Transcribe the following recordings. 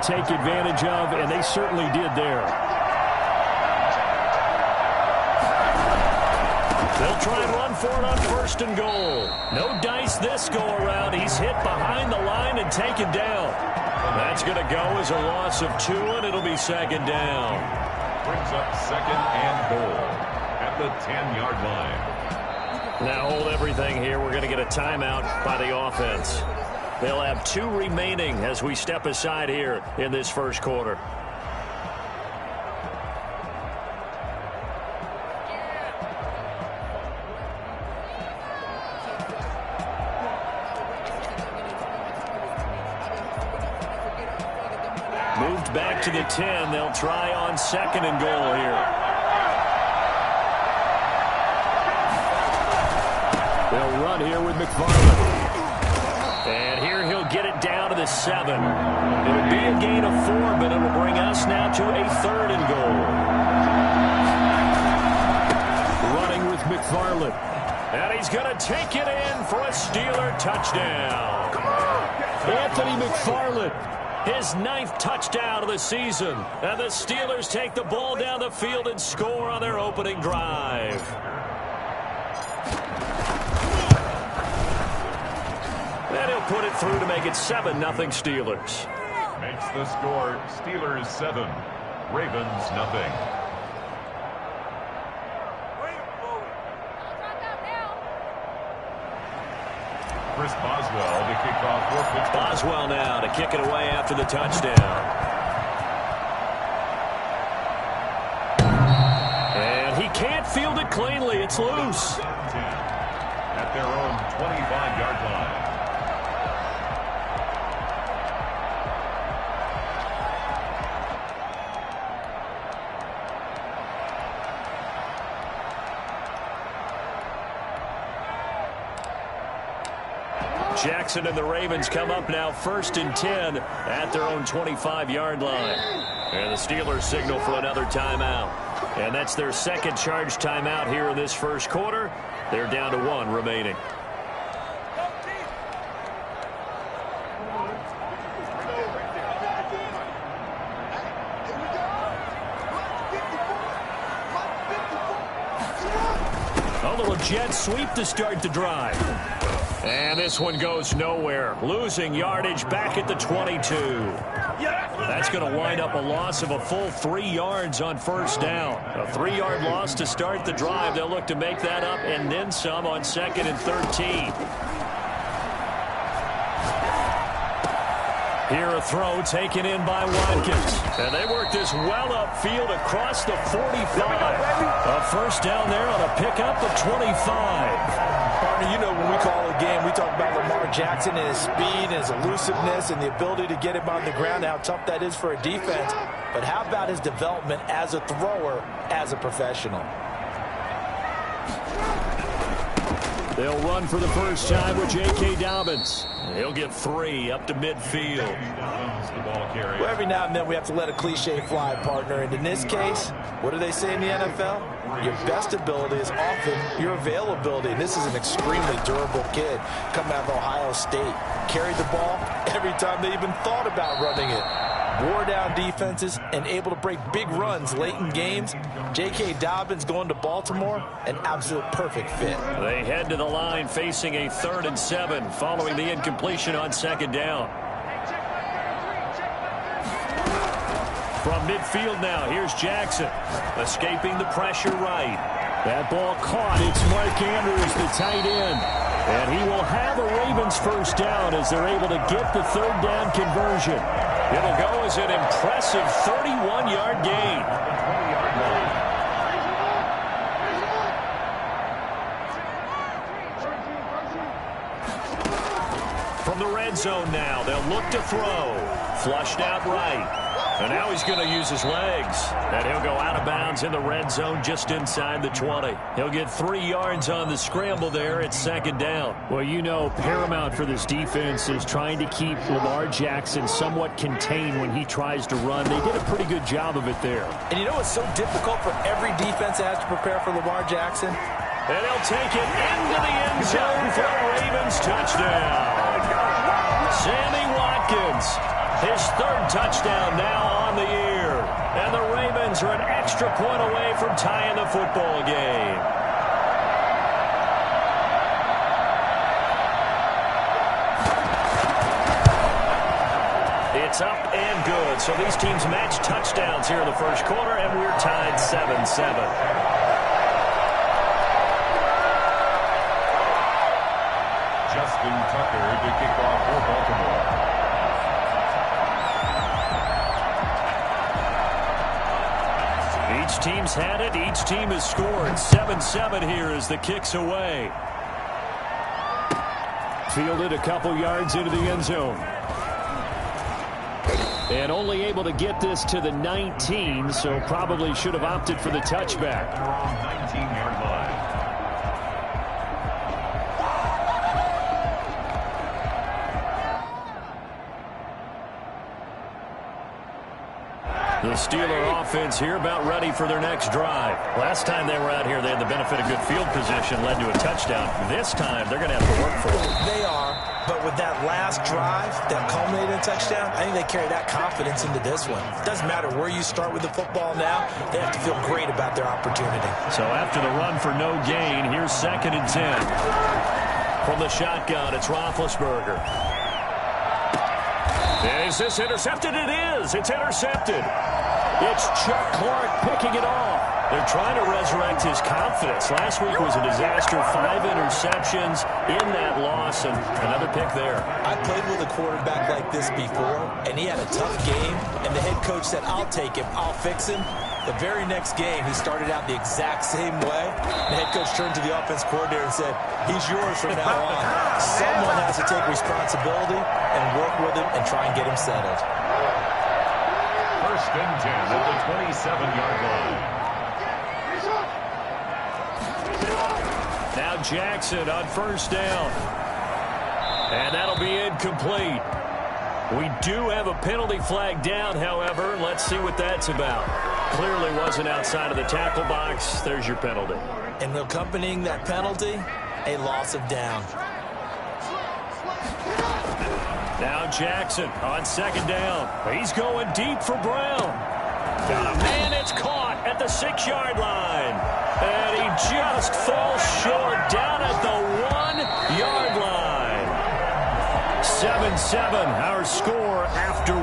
take advantage of, and they certainly did there. They'll try and run for it on 1st and goal. No dice this go-around. He's hit behind the line and taken down. That's going to go as a loss of 2, and it'll be 2nd down. Brings up 2nd and goal at the 10-yard line. Now hold everything here. We're going to get a timeout by the offense. They'll have 2 remaining as we step aside here in this first quarter. Moved back to the 10. They'll try on 2nd and goal here. They'll run here with McFarland. And here he'll get it down to the 7. It'll be a gain of 4, but it'll bring us now to a 3rd and goal. Running with McFarland. And he's going to take it in for a Steeler touchdown. Anthony McFarland. His 9th touchdown of the season. And the Steelers take the ball down the field and score on their opening drive. And he'll put it through to make it 7-0 Steelers. Makes the score Steelers 7, Ravens nothing. Chris Boswell to kick off for Pittsburgh. Boswell now to kick it away after the touchdown. And he can't field it cleanly. It's loose. At their own 25-yard line. Jackson and the Ravens come up now 1st and 10 at their own 25-yard line. And the Steelers signal for another timeout. And that's their 2nd charge timeout here in this first quarter. They're down to 1 remaining. A little jet sweep to start the drive. And this one goes nowhere. Losing yardage back at the 22. That's going to wind up a loss of a full 3 yards on 1st down. A 3-yard loss to start the drive. They'll look to make that up and then some on 2nd and 13. Here a throw taken in by Watkins. And they work this well upfield across the 45. A 1st down there on a pickup of 25. You know, when we call a game, we talk about Lamar Jackson and his speed and his elusiveness and the ability to get him on the ground, how tough that is for a defense. But how about his development as a thrower, as a professional? They'll run for the first time with J.K. Dobbins. He'll get 3 up to midfield. Well, every now and then we have to let a cliche fly, partner. And in this case, what do they say in the NFL? Your best ability is often your availability. And this is an extremely durable kid coming out of Ohio State. Carried the ball every time they even thought about running it. Wore down defenses and able to break big runs late in games. J.K. Dobbins going to Baltimore, an absolute perfect fit. They head to the line facing a 3rd and 7 following the incompletion on 2nd down. From midfield now, here's Jackson. Escaping the pressure right. That ball caught. It's Mark Andrews, the tight end. And he will have a Ravens 1st down as they're able to get the 3rd down conversion. It'll go as an impressive 31-yard gain. From the red zone now, they'll look to throw. Flushed out right. And now he's going to use his legs. And he'll go out of bounds in the red zone just inside the 20. He'll get 3 yards on the scramble there at 2nd down. Well, you know, paramount for this defense is trying to keep Lamar Jackson somewhat contained when he tries to run. They did a pretty good job of it there. And you know what's so difficult for every defense that has to prepare for Lamar Jackson? And he'll take it into the end zone for a Ravens touchdown. Sammy Watkins His third touchdown now on the year. And the Ravens are an extra point away from tying the football game. It's up and good. So these teams match touchdowns here in the first quarter, and we're tied 7-7. Justin Tucker to kick off for Baltimore. Each team's had it. Each team has scored. 7-7 here as the kick's away. Fielded a couple yards into the end zone. And only able to get this to the 19, so probably should have opted for the touchback. 19-yard line. The Steeler offense here about ready for their next drive. Last time they were out here, they had the benefit of good field position, led to a touchdown. This time, they're going to have to work for it. They are, but with that last drive that culminated in a touchdown, I think they carry that confidence into this one. It doesn't matter where you start with the football now. They have to feel great about their opportunity. So after the run for no gain, here's 2nd and 10. From the shotgun, it's Roethlisberger. Is this intercepted? It is. It's intercepted. It's Chuck Clark picking it off. They're trying to resurrect his confidence. Last week was a disaster. 5 interceptions in that loss, and another pick there. I played with a quarterback like this before, and he had a tough game, and the head coach said, I'll take him, I'll fix him. The very next game, he started out the exact same way. The head coach turned to the offense coordinator and said, he's yours from now on. Someone has to take responsibility and work with him and try and get him settled. 1st and 10 at the 27-yard line. Now Jackson on 1st down. And that'll be incomplete. We do have a penalty flag down, however. Let's see what that's about. Clearly wasn't outside of the tackle box. There's your penalty. And accompanying that penalty, a loss of down. Now Jackson on 2nd down. He's going deep for Brown. Got a man, it's caught at the 6-yard line. And he just falls short down at the 1-yard line. 7-7, our score after 1.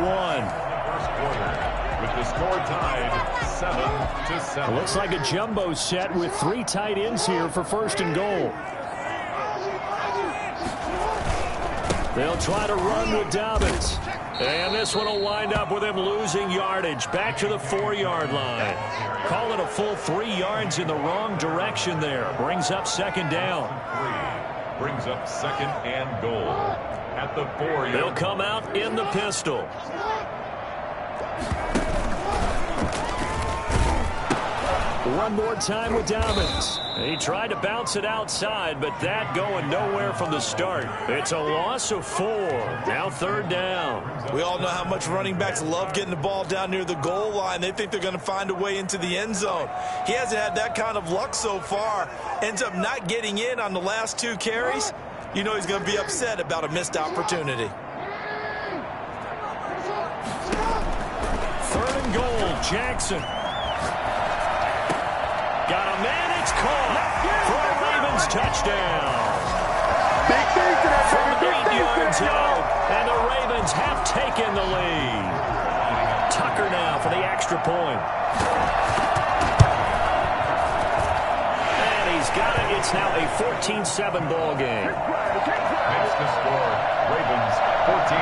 First quarter, with the score tied 7-7. Looks like a jumbo set with 3 tight ends here for 1st and goal. They'll try to run with Dobbins. And this one will wind up with him losing yardage back to the 4-yard line. Call it a full 3 yards in the wrong direction there. Brings up 2nd down. Brings up 2nd and goal at the 4-yard. They'll come out in the pistol. One more time with Dobbins. He tried to bounce it outside, but that going nowhere from the start. It's a loss of 4. Now 3rd down. We all know how much running backs love getting the ball down near the goal line. They think they're going to find a way into the end zone. He hasn't had that kind of luck so far. Ends up not getting in on the last 2 carries. You know he's going to be upset about a missed opportunity. 3rd and goal, Jackson. Got a man, it's caught for a Ravens touchdown. From 8 yards out, and the Ravens have taken the lead. Tucker now for the extra point. And he's got it. It's now a 14-7 ball game. Makes the score Ravens 14,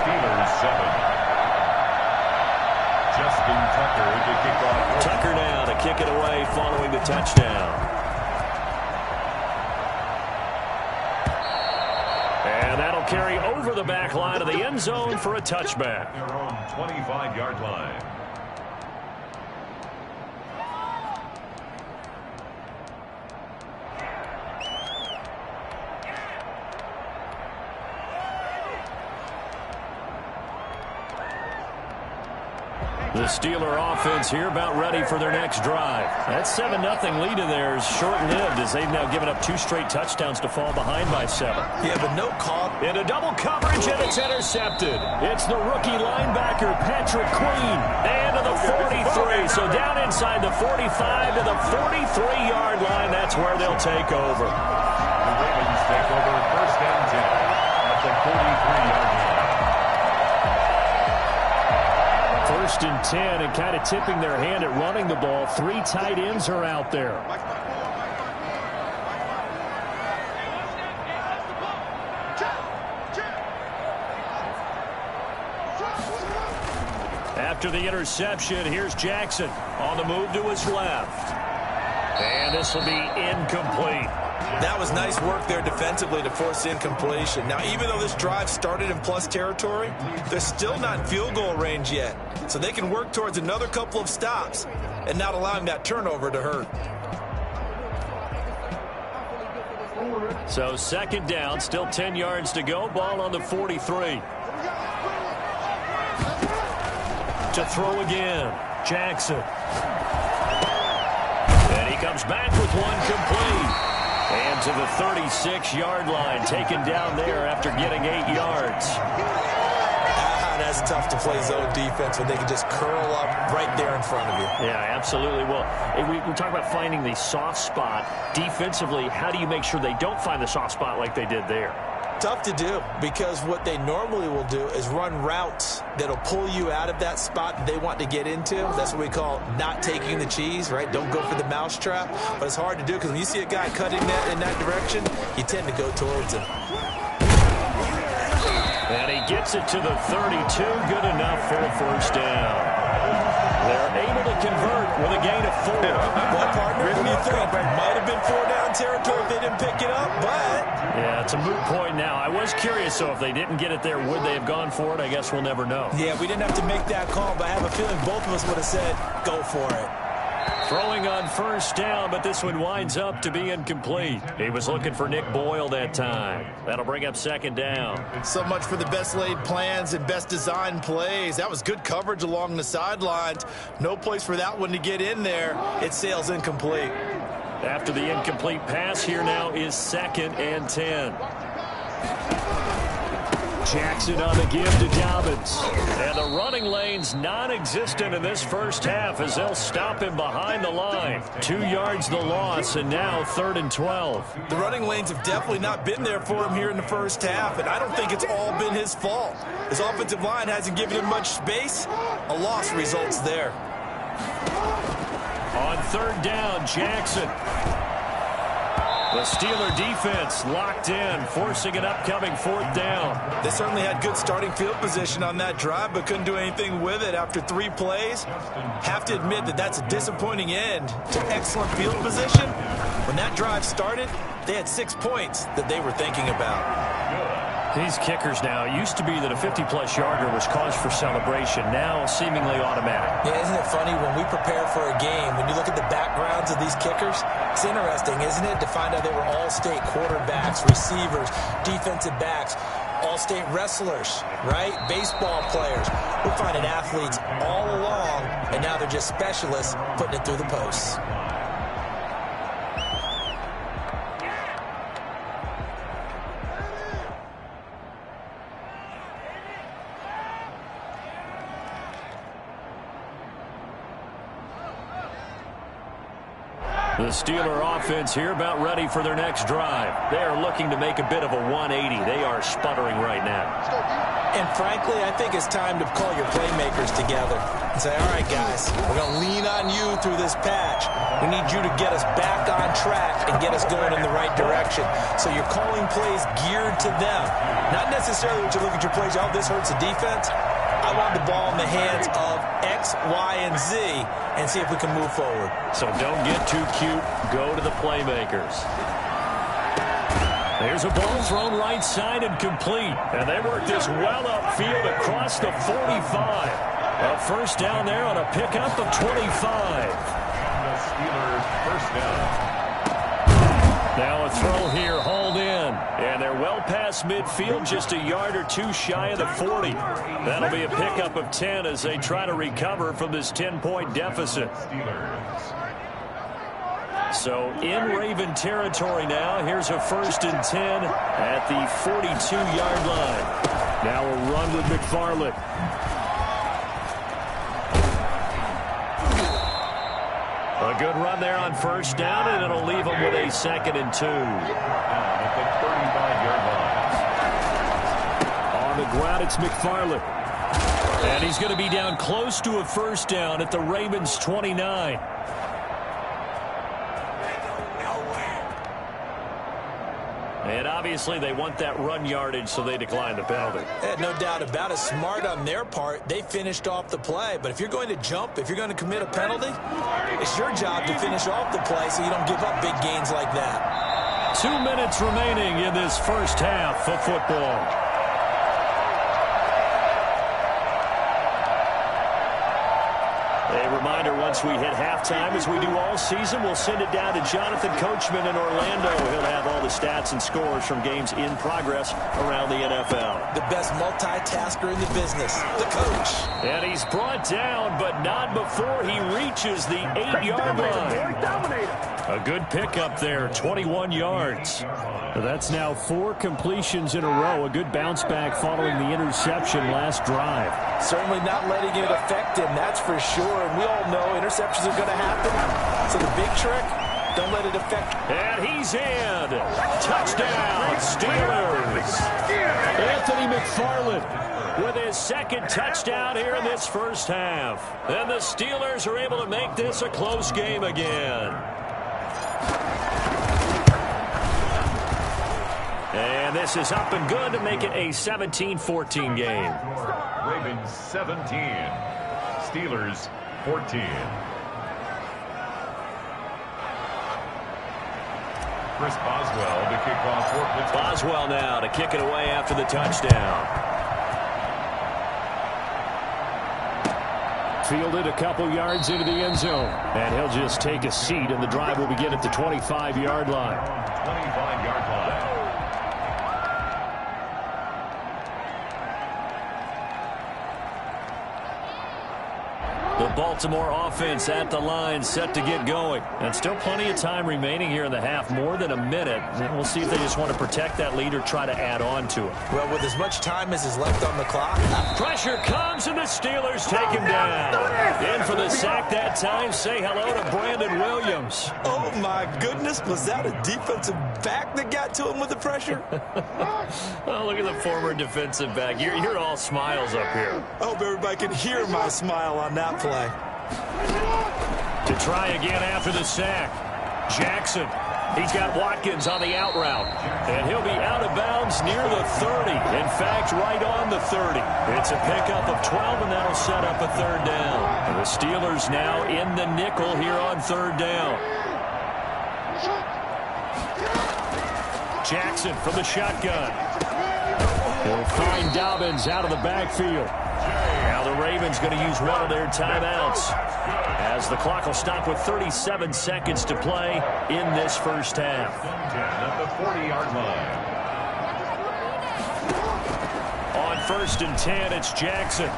Steelers 7. Justin Tucker to kick off. Tucker now to kick it away following the touchdown. And that'll carry over the back line of the end zone for a touchback. Their own 25-yard line. The Steeler offense here about ready for their next drive. That 7-0 lead of theirs short-lived as they've now given up 2 straight touchdowns to fall behind by 7. Yeah, but no call. Into double coverage, and it's intercepted. It's the rookie linebacker, Patrick Queen. And to the 43. So down inside the 45 to the 43-yard line. That's where they'll take over. The Ravens take over first and 10 at the 43-yard line. First and 10, and kind of tipping their hand at running the ball. 3 tight ends are out there. After the interception, here's Jackson on the move to his left. And this will be incomplete. That was nice work there defensively to force incompletion. Now, even though this drive started in plus territory, they're still not in field goal range yet. So they can work towards another couple of stops and not allowing that turnover to hurt. So second down, still 10 yards to go. Ball on the 43. To throw again, Jackson. And he comes back with one complete. And to the 36-yard line, taken down there after getting 8 yards. That's tough to play zone defense when they can just curl up right there in front of you. Yeah, absolutely. Well, we talk about finding the soft spot. Defensively, how do you make sure they don't find the soft spot like they did there? Tough to do, because what they normally will do is run routes that'll pull you out of that spot that they want to get into. That's what we call not taking the cheese, right? Don't go for the mousetrap. But it's hard to do because when you see a guy cutting that in that direction, you tend to go towards him. And he gets it to the 32. Good enough for a first down. They're able to convert with a gain of 4. Well, partner, what do you think? Might have been 4-down territory if they didn't pick it up, but... Yeah, it's a moot point now. I was curious, so if they didn't get it there, would they have gone for it? I guess we'll never know. Yeah, we didn't have to make that call, but I have a feeling both of us would have said, go for it. Throwing on first down, but this one winds up to be incomplete. He was looking for Nick Boyle that time. That'll bring up second down. So much for the best laid plans and best designed plays. That was good coverage along the sidelines. No place for that one to get in there. It sails incomplete. After the incomplete pass, here now is second and 10. Jackson on the give to Dobbins. And the running lane's non-existent in this first half as they'll stop him behind the line. 2 yards the loss, and now 3rd and 12. The running lanes have definitely not been there for him here in the first half, and I don't think it's all been his fault. His offensive line hasn't given him much space. A loss results there. On 3rd down, Jackson. The Steeler defense locked in, forcing an upcoming 4th down. They certainly had good starting field position on that drive, but couldn't do anything with it after 3 plays. Have to admit that that's a disappointing end to excellent field position. When that drive started, they had 6 points that they were thinking about. These kickers now, it used to be that a 50-plus yarder was cause for celebration, now seemingly automatic. Yeah, isn't it funny when we prepare for a game, when you look at the backgrounds of these kickers, it's interesting, isn't it, to find out they were all-state quarterbacks, receivers, defensive backs, all-state wrestlers, right? Baseball players. We're finding athletes all along, and now they're just specialists putting it through the posts. The Steeler offense here about ready for their next drive. They are looking to make a bit of a 180. They are sputtering right now. And frankly, I think it's time to call your playmakers together and say, all right, guys, we're going to lean on you through this patch. We need you to get us back on track and get us going in the right direction. So you're calling plays geared to them. Not necessarily when you look at your plays, oh, this hurts the defense. I want the ball in the hands of X, Y, and Z and see if we can move forward. So don't get too cute. Go to the playmakers. There's a ball thrown right side and complete. And they work this well upfield across the 45. A first down there on a pickup of 25. The Steelers first down. Now a throw here, hauled in. And they're well past midfield, just a yard or two shy of the 40. That'll be a pickup of 10 as they try to recover from this 10-point deficit. So in Raven territory now. Here's a 1st and 10 at the 42-yard line. Now a run with McFarland. A good run there on 1st down, and it'll leave them with a 2nd and 2. At the 35-yard line. On the ground, it's McFarland. And he's going to be down close to a 1st down at the Ravens' 29. And obviously they want that run yardage, so they decline the penalty. No doubt about it. Smart on their part. They finished off the play. But if you're going to jump, if you're going to commit a penalty, it's your job to finish off the play so you don't give up big gains like that. 2 minutes remaining in this first half of football. A reminder, once we hit halftime, as we do all season, we'll send it down to Jonathan Coachman in Orlando. He'll have all the stats and scores from games in progress around the NFL. The best multitasker in the business, the coach. And he's brought down, but not before he reaches the 8-yard line. A good pickup there, 21 yards. That's now 4 completions in a row. A good bounce back following the interception last drive. Certainly not letting it affect him, that's for sure. And we all know interceptions are going to happen. So the big trick, don't let it affect. And he's in. Touchdown, Steelers. Anthony McFarland with his 2nd touchdown here in this first half. And the Steelers are able to make this a close game again. And this is up and good to make it a 17-14 game. Ravens 17. Steelers 14. Chris Boswell to kick off for Pittsburgh. Boswell now to kick it away after the touchdown. fielded a couple yards into the end zone. And he'll just take a seat, and the drive will begin at the 25-yard line. 25-yard line. The Baltimore offense at the line, set to get going. And still plenty of time remaining here in the half, more than a minute. And we'll see if they just want to protect that lead or try to add on to it. Well, with as much time as is left on the clock. Pressure comes, and the Steelers take him down. In for the sack that time. Say hello to Brandon Williams. Oh, my goodness. Was that a defensive back that got to him with the pressure? Oh, look at the former defensive back. You're all smiles up here. I hope everybody can hear my smile on that play. To try again after the sack. Jackson. He's got Watkins on the out route. And he'll be out of bounds near the 30. In fact, right on the 30. It's a pickup of 12, and that'll set up a third down. And the Steelers now in the nickel here on third down. Jackson from the shotgun. He'll find Dobbins out of the backfield. Now the Ravens going to use one of their timeouts, as the clock will stop with 37 seconds to play in this first half. At the 40-yard line. On 1st and 10, it's Jackson.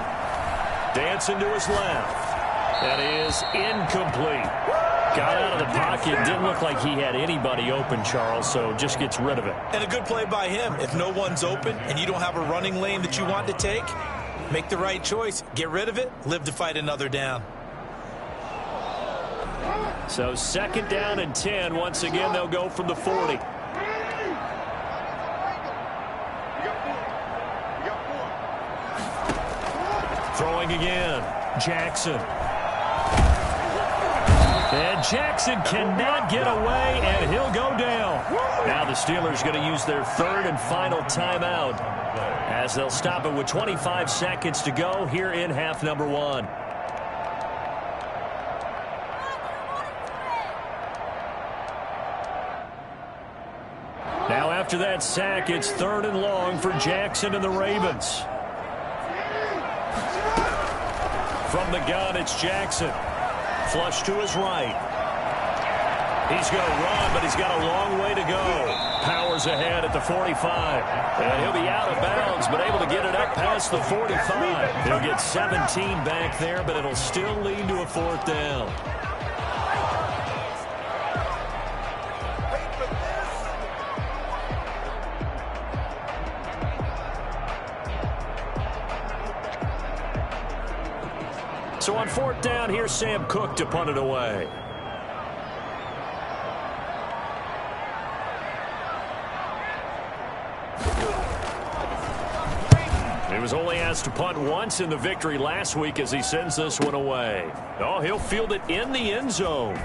Dancing to his left. That is incomplete. Got out of the pocket. Didn't look like he had anybody open, Charles, so just gets rid of it. And a good play by him. If no one's open and you don't have a running lane that you want to take, make the right choice. Get rid of it. Live to fight another down. So 2nd down and 10. Once again, they'll go from the 40. Throwing again. Jackson. And Jackson cannot get away, and he'll go down. Now the Steelers going to use their third and final timeout, as they'll stop it with 25 seconds to go here in half number one. Now after that sack, it's 3rd and long for Jackson and the Ravens. From the gun, it's Jackson. Flush to his right. He's going to run, but he's got a long way to go. Powers ahead at the 45. And he'll be out of bounds, but able to get it up past the 45. He'll get 17 back there, but it'll still lead to a 4th down. So on 4th down, here's Sam Cook to punt it away. He was only asked to punt once in the victory last week as he sends this one away. Oh, he'll field it in the end zone.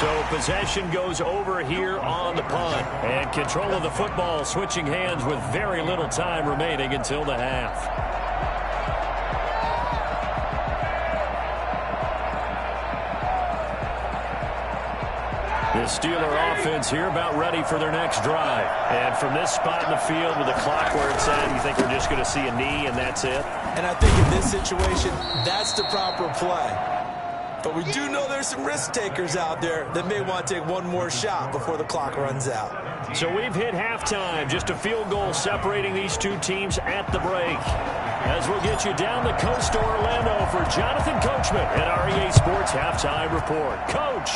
So possession goes over here on the punt. And control of the football switching hands with very little time remaining until the half. The Steeler offense here about ready for their next drive. And from this spot in the field with the clock where it's at, you think we're just going to see a knee and that's it? And I think in this situation, that's the proper play. But we do know there's some risk takers out there that may want to take one more shot before the clock runs out. So we've hit halftime. Just a field goal separating these two teams at the break. As we'll get you down the coast to Orlando for Jonathan Coachman at our EA Sports Halftime Report. Coach.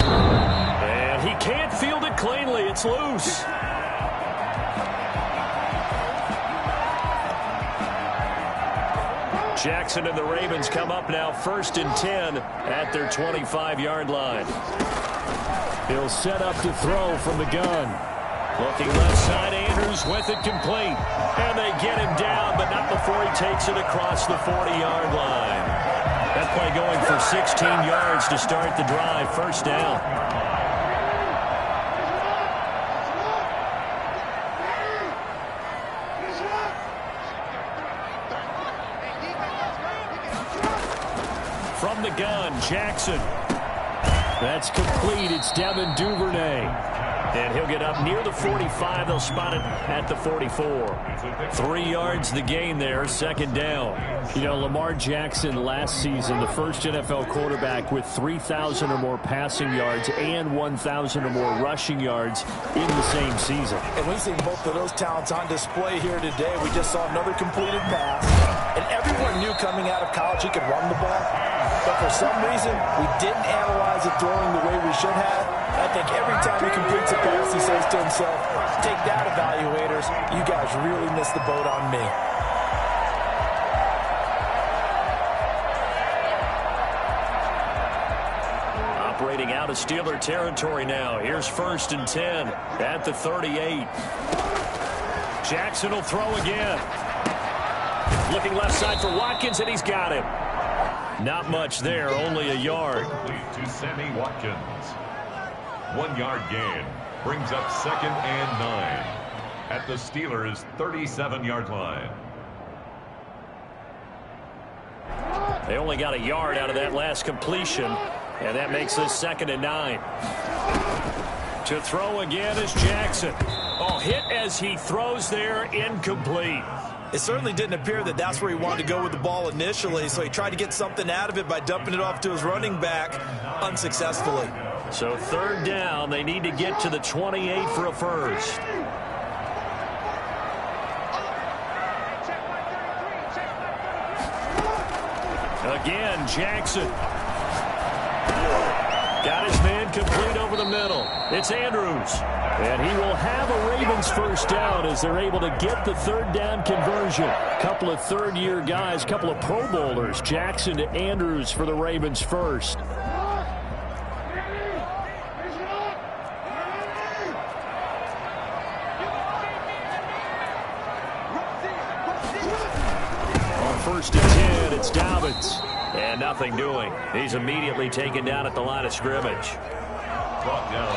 And he can't field it cleanly. It's loose. Jackson and the Ravens come up now 1st and 10 at their 25-yard line. He'll set up to throw from the gun. Looking left side, Andrews with it complete. And they get him down, but not before he takes it across the 40-yard line. That play going for 16 yards to start the drive. 1st down. From the gun, Jackson. That's complete. It's Devin Duvernay. And he'll get up near the 45. They'll spot it at the 44. 3 yards the gain there, 2nd down. You know, Lamar Jackson last season, the first NFL quarterback with 3,000 or more passing yards and 1,000 or more rushing yards in the same season. And we see both of those talents on display here today. We just saw another completed pass. And everyone knew coming out of college he could run the ball. But for some reason, we didn't analyze it throwing the way we should have. I think every time he completes a pass, he says to himself, take that, evaluators. You guys really missed the boat on me. Operating out of Steeler territory now. Here's 1st and 10 at the 38. Jackson will throw again. Looking left side for Watkins, and he's got him. Not much there, only a yard. To Sammy Watkins. 1 yard gain brings up 2nd and 9 at the Steelers' 37-yard line. They only got a yard out of that last completion, and that makes this 2nd and 9. To throw again is Jackson. Oh, hit as he throws there, incomplete. It certainly didn't appear that that's where he wanted to go with the ball initially, so he tried to get something out of it by dumping it off to his running back unsuccessfully. So 3rd down, they need to get to the 28 for a 1st. Again, Jackson. Got his man complete over the middle. It's Andrews. And he will have a Ravens 1st down as they're able to get the 3rd down conversion. Couple of 3rd-year guys, couple of Pro Bowlers. Jackson to Andrews for the Ravens 1st. On 1st and 10, it's Dobbins. And nothing doing. He's immediately taken down at the line of scrimmage.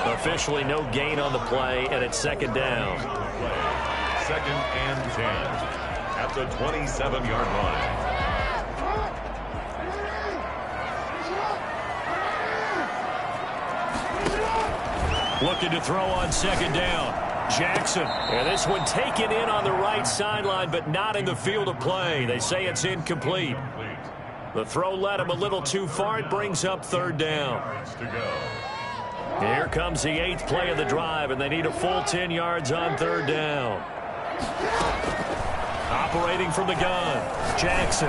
Officially no gain on the play, and it's 2nd down. 2nd and 10 at the 27-yard line. Looking to throw on 2nd down. Jackson. And this one taken in on the right sideline, but not in the field of play. They say it's incomplete. The throw led him a little too far. It brings up third down. Here comes the 8th play of the drive, and they need a full 10 yards on third down. Operating from the gun, Jackson.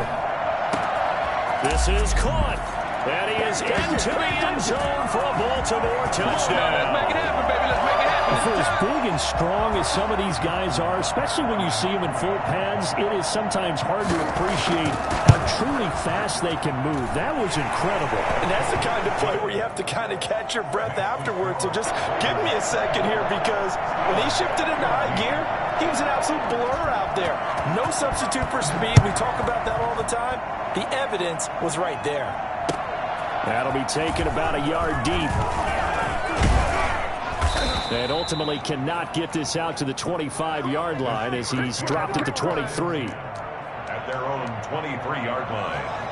This is caught. And he is into the end zone for a Baltimore touchdown. Let's make it happen, baby. Let's make it happen. For as big and strong as some of these guys are, especially when you see them in full pads, it is sometimes hard to appreciate how truly fast they can move. That was incredible. And that's the kind of play where you have to kind of catch your breath afterwards. So just give me a second here, because when he shifted into high gear, he was an absolute blur out there. No substitute for speed. We talk about that all the time. The evidence was right there. That'll be taken about a yard deep. And ultimately cannot get this out to the 25-yard line as he's dropped at the 23. At their own 23-yard line.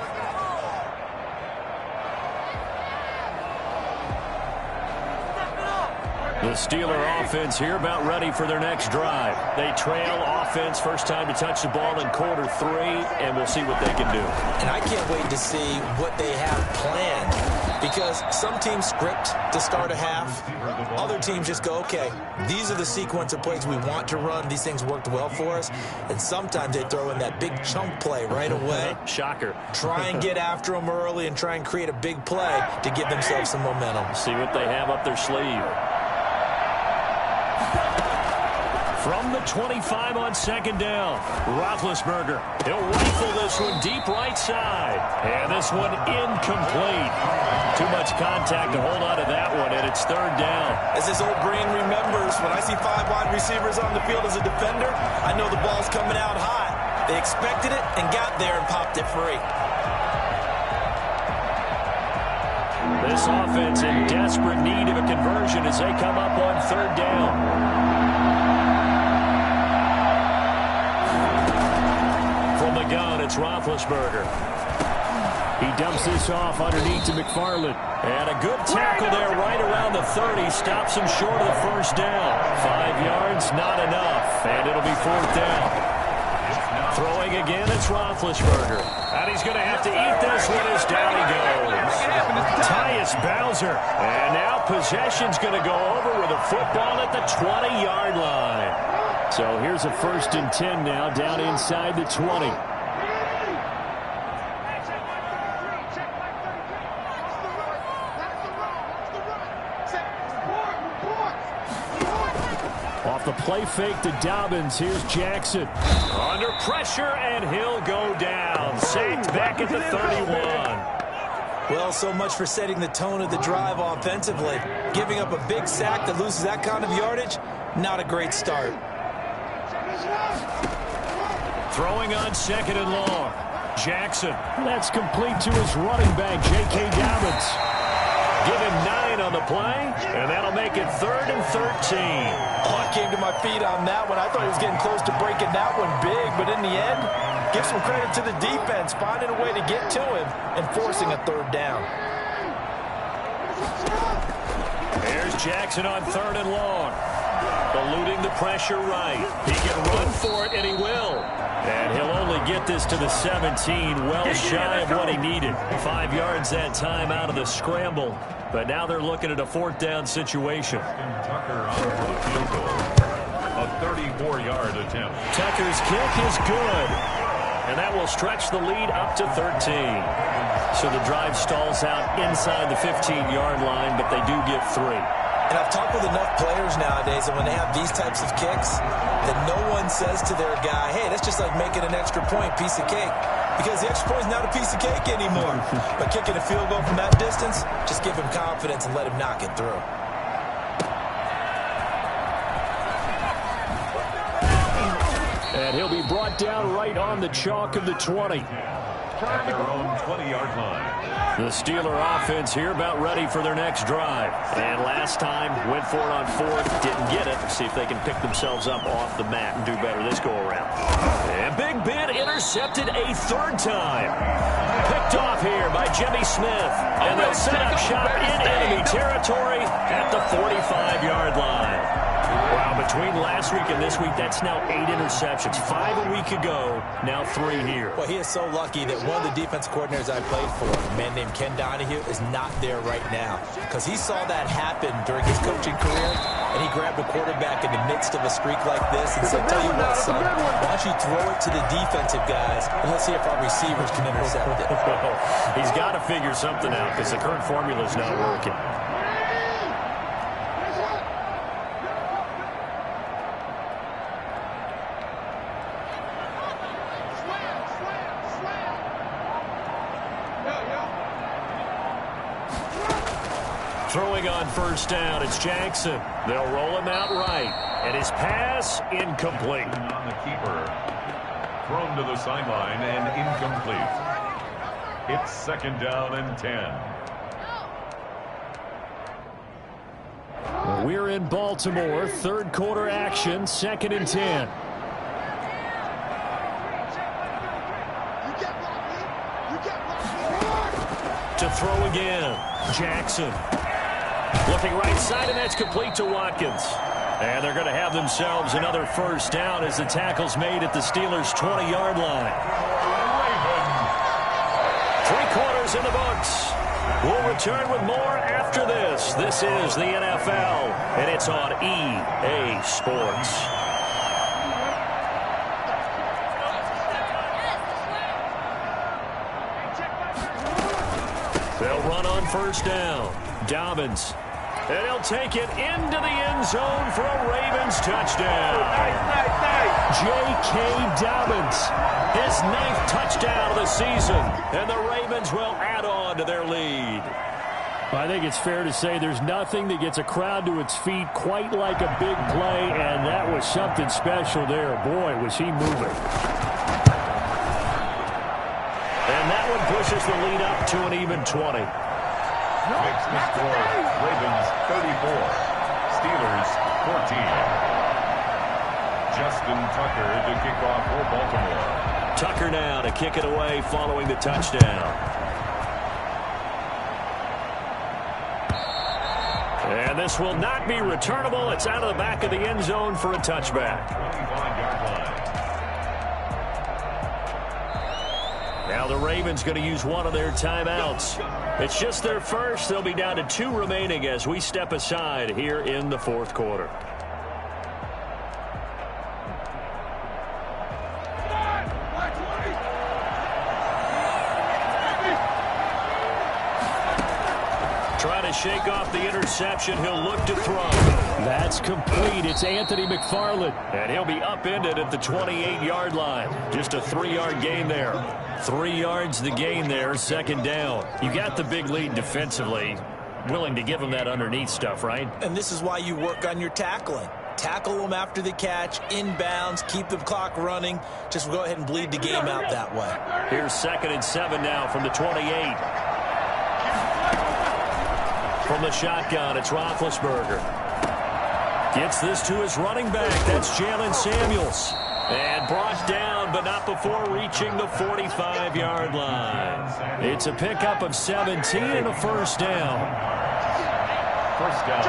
The Steeler offense here about ready for their next drive. They trail offense, first time to touch the ball in quarter 3, and we'll see what they can do. And I can't wait to see what they have planned, because some teams script to start a half. Other teams just go, okay, these are the sequence of plays we want to run. These things worked well for us. And sometimes they throw in that big chunk play right away. Shocker. Try and get after them early and try and create a big play to give themselves some momentum. See what they have up their sleeve. From the 25 on second down, Roethlisberger. He'll rifle this one deep right side. And this one incomplete. Too much contact to hold on to that one, and it's third down. As this old brain remembers, when I see 5 wide receivers on the field as a defender, I know the ball's coming out high. They expected it and got there and popped it free. This offense in desperate need of a conversion as they come up on third down. Gun, it's Roethlisberger. He dumps this off underneath to McFarland. And a good tackle there right around the 30. Stops him short of the first down. 5 yards, not enough. And it'll be fourth down. Throwing again, it's Roethlisberger. And he's going to have to eat this one as down he goes. Tyus Bowser. And now possession's going to go over with a football at the 20-yard line. So here's a 1st and 10 now, down inside the 20. Off the play fake to Dobbins. Here's Jackson. Under pressure, and he'll go down. Sacked back at the 31. Well, so much for setting the tone of the drive offensively. Giving up a big sack that loses that kind of yardage, not a great start. Throwing on second and long. Jackson. That's complete to his running back, J.K. Dobbins. Give him 9 on the play, and that'll make it 3rd and 13. Oh, I came to my feet on that one. I thought he was getting close to breaking that one big, but in the end, give some credit to the defense, finding a way to get to him and forcing a third down. There's Jackson on 3rd and long. Eluding the pressure right. He can run for it, and he will. And he'll only get this to the 17, well shy of what he needed. 5 yards that time out of the scramble. But now they're looking at a 4th down situation. Tucker on for the field goal. A 34-yard attempt. Tucker's kick is good. And that will stretch the lead up to 13. So the drive stalls out inside the 15-yard line, but they do get 3. And I've talked with enough players nowadays that when they have these types of kicks, that no one says to their guy, hey, that's just like making an extra point, piece of cake. Because the extra point is not a piece of cake anymore. But kicking a field goal from that distance, just give him confidence and let him knock it through. And he'll be brought down right on the chalk of the 20. At their own 20-yard line. The Steeler offense here about ready for their next drive. And last time, went for it on 4th, didn't get it. See if they can pick themselves up off the mat and do better this go-around. And Big Ben intercepted a 3rd time. Picked off here by Jimmy Smith. And they'll set up shop in enemy territory at the 45-yard line. Well, between last week and this week, that's now 8 interceptions. 5 a week ago, now 3 here. Well, he is so lucky that one of the defense coordinators I played for, a man named Ken Donahue, is not there right now. Because he saw that happen during his coaching career, and he grabbed a quarterback in the midst of a streak like this and said, tell you what, son, why don't you throw it to the defensive guys, and let's see if our receivers can intercept it. He's got to figure something out because the current formula is not working. Throwing on first down, it's Jackson. They'll roll him out right. And his pass, incomplete. On the keeper. Thrown to the sideline and incomplete. It's 2nd down and 10. We're in Baltimore. 3rd quarter action, 2nd and 10. To throw again, Jackson. Looking right side, and that's complete to Watkins. And they're going to have themselves another first down as the tackle's made at the Steelers' 20-yard line. 3 quarters in the books. We'll return with more after this. This is the NFL, and it's on EA Sports. They'll run on first down. Dobbins. And he'll take it into the end zone for a Ravens touchdown. J.K. Dobbins, his 9th touchdown of the season. And the Ravens will add on to their lead. I think it's fair to say there's nothing that gets a crowd to its feet quite like a big play, and that was something special there. Boy, was he moving. And that one pushes the lead up to an even 20. Makes the score Ravens 34, Steelers 14. Justin Tucker to kick off for Baltimore. Tucker now to kick it away following the touchdown. And this will not be returnable. It's out of the back of the end zone for a touchback. 25-yard line. Now the Ravens going to use one of their timeouts. It's just their first. They'll be down to 2 remaining as we step aside here in the 4th quarter. Trying to shake off the interception. He'll look to throw. That's complete. It's Anthony McFarland. And he'll be upended at the 28-yard line. Just a 3-yard gain there. 3 yards the gain there, 2nd down. You got the big lead defensively. Willing to give them that underneath stuff, right? And this is why you work on your tackling. Tackle them after the catch, inbounds, keep the clock running. Just go ahead and bleed the game out that way. Here's 2nd and 7 now from the 28. From the shotgun, it's Roethlisberger. Gets this to his running back. That's Jalen Samuels. And brought down, but not before reaching the 45-yard line. It's a pickup of 17 and a first down. First down,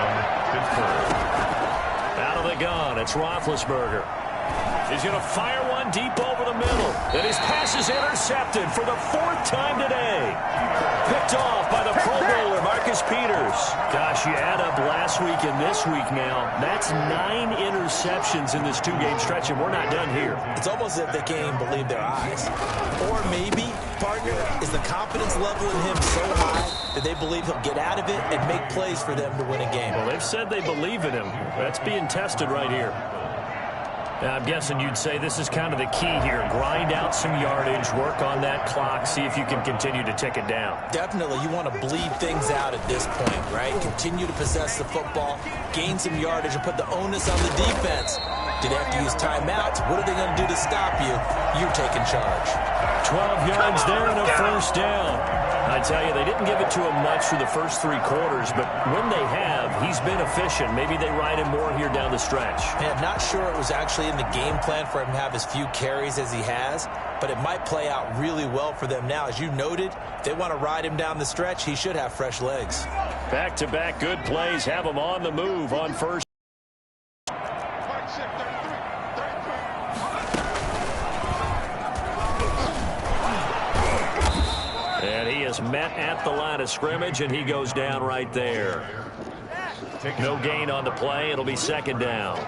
Pittsburgh. Out of the gun, it's Roethlisberger. He's going to fire one deep over the middle. And his pass is intercepted for the 4th time today. Picked off by the Pro Bowler, Marcus Peters. Gosh, you add up last week and this week now. That's 9 interceptions in this 2-game stretch, and we're not done here. It's almost as if they can't even believe their eyes. Or maybe, partner, is the confidence level in him so high that they believe he'll get out of it and make plays for them to win a game. Well, they've said they believe in him. That's being tested right here. Now, I'm guessing you'd say this is kind of the key here. Grind out some yardage, work on that clock, see if you can continue to tick it down. Definitely, you want to bleed things out at this point, right? Continue to possess the football, gain some yardage, and put the onus on the defense. Do they have to use timeouts? What are they going to do to stop you? You're taking charge. 12 yards there and a first down. I tell you, they didn't give it to him much for the first 3 quarters, but when they have, he's been efficient. Maybe they ride him more here down the stretch. Man, not sure it was actually in the game plan for him to have as few carries as he has, but it might play out really well for them now. As you noted, if they want to ride him down the stretch, he should have fresh legs. Back-to-back good plays have him on the move on first. is met at the line of scrimmage, and he goes down right there. No gain on the play. It'll be second down.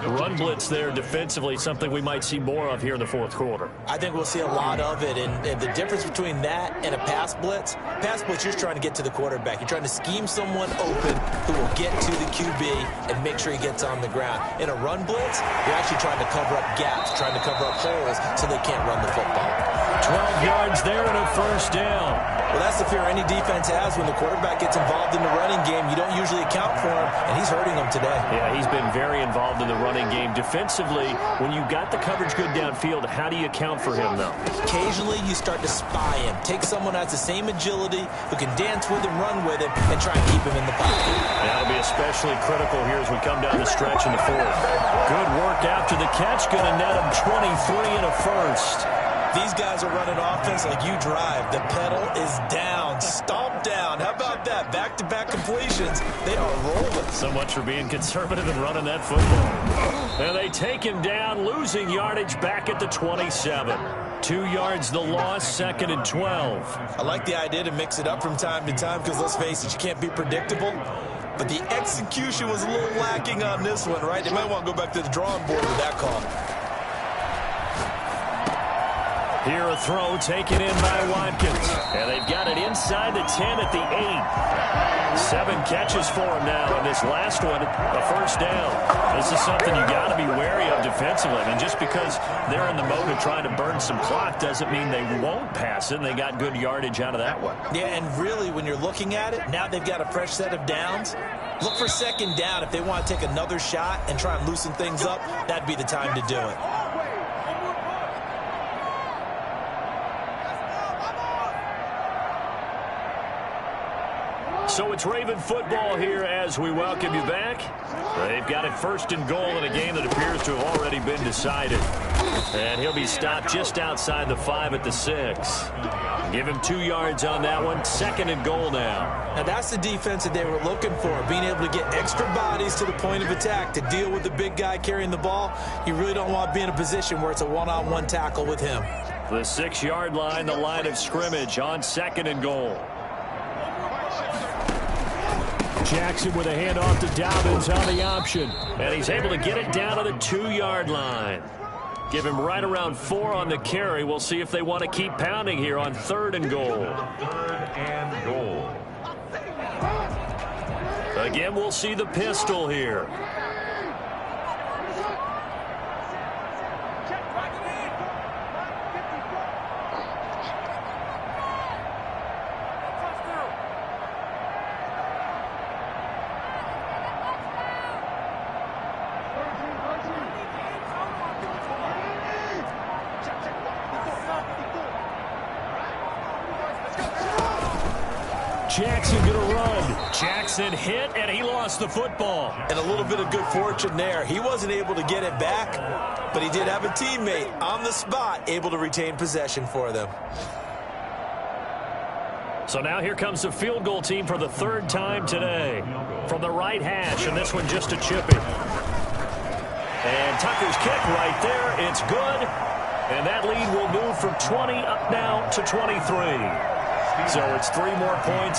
Run blitz there defensively, something we might see more of here in the fourth quarter. I think we'll see a lot of it, and the difference between that and a pass blitz, you're trying to get to the quarterback. You're trying to scheme someone open who will get to the QB and make sure he gets on the ground. In a run blitz, you're actually trying to cover up gaps, trying to cover up holes so they can't run the football. 12 yards there and a first down. Well, that's the fear any defense has when the quarterback gets involved in the running game. You don't usually account for him, and he's hurting them today. Yeah, he's been very involved in the running game. Defensively, when you got the coverage good downfield, how do you account for him, though? Occasionally, you start to spy him. Take someone who has the same agility, who can dance with him, run with him, and try and keep him in the pocket. That'll be especially critical here as we come down the stretch in the fourth. Good work after the catch. Going to net him 23 and a first. These guys are running offense like you drive. The pedal is down, stomped down. How about that? Back-to-back completions. They are rolling. So much for being conservative and running that football. And they take him down, losing yardage back at the 27. 2 yards the loss, second and 12. I like the idea to mix it up from time to time because, let's face it, you can't be predictable. But the execution was a little lacking on this one, right? They might want to go back to the drawing board with that call. Here a throw taken in by Watkins. And they've got it inside the 10 at the 8. 7 catches for him now. And this last one, a first down. This is something you got to be wary of defensively. I mean, just because they're in the mode of trying to burn some clock doesn't mean they won't pass it. And they got good yardage out of that one. Yeah, and really, when you're looking at it, now they've got a fresh set of downs. Look for second down. If they want to take another shot and try and loosen things up, that'd be the time to do it. So it's Raven football here as we welcome you back. They've got it first and goal in a game that appears to have already been decided. And he'll be stopped just outside the 5 at the 6. Give him 2 yards on that one. Second and goal now. Now that's the defense that they were looking for, being able to get extra bodies to the point of attack to deal with the big guy carrying the ball. You really don't want to be in a position where it's a one-on-one tackle with him. The 6-yard line, the line of scrimmage on second and goal. Jackson with a handoff to Dobbins on the option. And he's able to get it down to the 2-yard line. Give him right around 4 on the carry. We'll see if they want to keep pounding here on third and goal. Third and goal. Again, we'll see the pistol here. Jackson going to run. Jackson hit, and he lost the football. And a little bit of good fortune there. He wasn't able to get it back, but he did have a teammate on the spot able to retain possession for them. So now here comes the field goal team for the 3rd time today. From the right hash, and this one just a chippy. And Tucker's kick right there. It's good. And that lead will move from 20 up now to 23. So it's 3 more points.